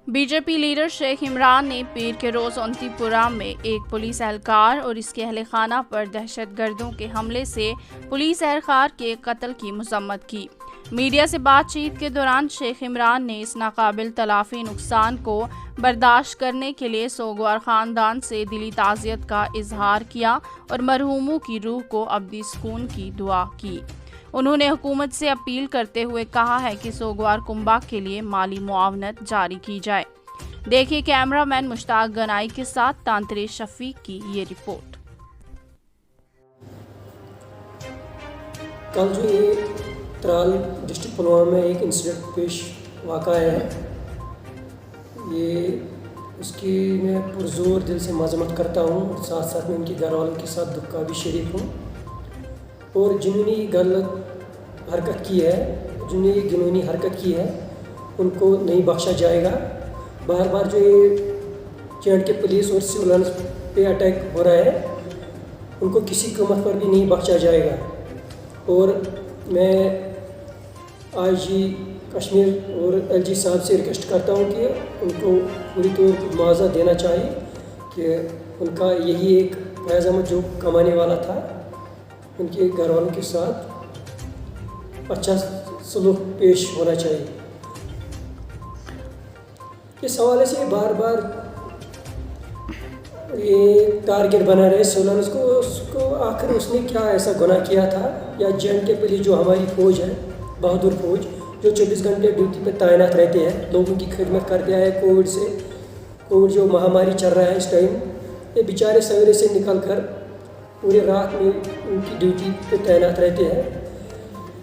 BJP leader Sheikh Imran ने पीर के रोज़ अवंतीपुरा में एक पुलिस एहलकार और इसके अहल खाना पर दहशतगर्दों के हमले से पुलिस एहलकार के कत्ल की मजम्मत की। मीडिया से बातचीत के दौरान शेख इमरान ने इस नाकाबिल तलाफी नुकसान को बर्दाश्त करने के लिए सोगवार ख़ानदान से दिली ताज़ियत का इजहार किया और मरहूमों की रूह को अब्दी सुकून की दुआ की। उन्होंने हुकूमत से अपील करते हुए कहा है कि सोगवार कुंबा के लिए माली मुआवनत जारी की जाए। देखिए कैमरामैन मुश्ताक गनाई के साथ तांतरे शफीक की ये रिपोर्ट। कल जो ये त्राल डिस्ट्रिक्ट पुलवामा में एक इंसिडेंट पेश वाक़ा है, ये उसकी मैं पुरजोर दिल से मज़म्मत करता हूँ। साथ साथ में उनके घर वालों के साथ दुख का भी शरीक हूँ। और जिन्होंने गलत हरकत की है, जिन्होंने घिनौनी हरकत की है, उनको नहीं बख्शा जाएगा। बार बार जो ये J&K पुलिस और सिविलियंस पे अटैक हो रहा है, उनको किसी कीमत पर भी नहीं बख्शा जाएगा। और मैं IG कश्मीर और LG साहब से रिक्वेस्ट करता हूँ कि उनको पूरी तौर मुआवजा देना चाहिए कि उनका यही एक फैज़ जो कमाने वाला था, उनके घर वालों के साथ अच्छा सलूक पेश होना चाहिए। इस हवाले से बार बार ये टारगेट बना रहे सिविलियंस को, उसको आखिर उसने क्या ऐसा गुनाह किया था, या J&K पुलिस जो हमारी फ़ौज है, बहादुर फ़ौज जो 24 घंटे ड्यूटी पर तैनात रहते हैं, लोगों की खिदमत करते हैं। कोविड जो महामारी चल रहा है इस टाइम, ये बेचारे सवेरे से निकल कर पूरी रात में उनकी ड्यूटी पे तैनात रहते हैं।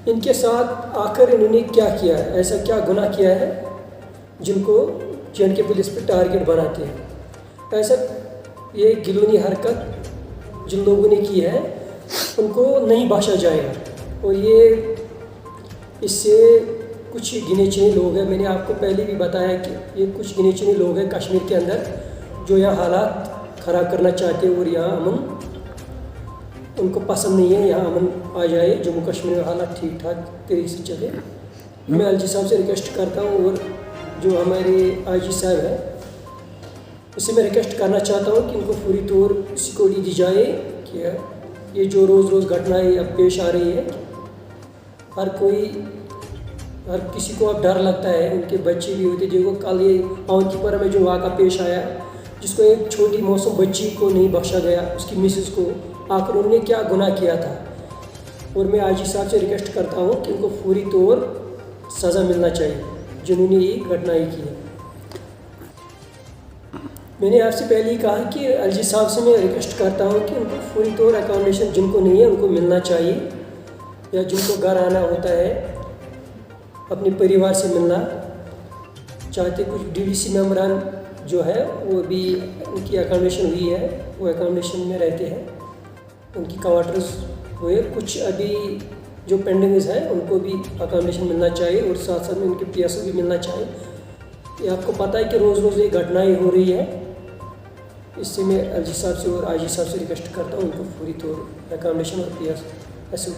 इनके साथ आखिर इन्होंने क्या किया है, ऐसा क्या गुनाह किया है जिनको J&K पुलिस पे टारगेट बनाते हैं। ऐसा ये गिलोनी हरकत जिन लोगों ने की है, उनको नहीं बख्शा जाएगा। और ये इससे कुछ गिने चुने लोग हैं, मैंने आपको पहले भी बताया कि ये कुछ गिने चुने लोग हैं कश्मीर के अंदर जो यहाँ हालात ख़राब करना चाहते हैं और यहाँ अमन उनको पसंद नहीं है, यहाँ अमन आ जाए, जम्मू कश्मीर में हालात ठीक ठाक तरीके से चले। मैं LG साहब से रिक्वेस्ट करता हूँ और जो हमारे IG साहब है, उससे मैं रिक्वेस्ट करना चाहता हूँ कि इनको पूरी तौर सिक्योरिटी दी जाए कि ये जो रोज़ रोज़ घटनाएँ अब पेश आ रही है, हर किसी को अब डर लगता है। उनके बच्चे भी होते, देखो कल ये अवंतीपुरा में जो वाक़ा पेश आया, जिसको एक छोटी मासूम बच्ची को नहीं बख्शा गया, उसकी मिसेस को, आखिर उन्होंने क्या गुनाह किया था। और मैं IG साहब से रिक्वेस्ट करता हूँ कि उनको पूरी तौर सज़ा मिलना चाहिए जिन्होंने ये घटनाएँ की है। मैंने आपसे पहले ही कहा कि LG साहब से मैं रिक्वेस्ट करता हूँ कि उनको पूरी तौर अकोमोडेशन जिनको नहीं है उनको मिलना चाहिए, या जिनको घर आना होता है अपने परिवार से मिलना चाहते, कुछ DDC मेम्बरान जो है वो भी उनकी अकोमोडेशन हुई है, वो अकोमोडेशन में रहते हैं, उनकी क्वार्टर्स हुए। कुछ अभी जो पेंडिंग्स है उनको भी अकोमोडेशन मिलना चाहिए और साथ साथ में उनके PSO भी मिलना चाहिए। ये आपको पता है कि रोज़ रोज़ ये घटनाएँ हो रही है। इससे मैं LG साहब से और IG साहब से रिक्वेस्ट करता हूँ उनको पूरी तौर अकोमोडेशन और PSO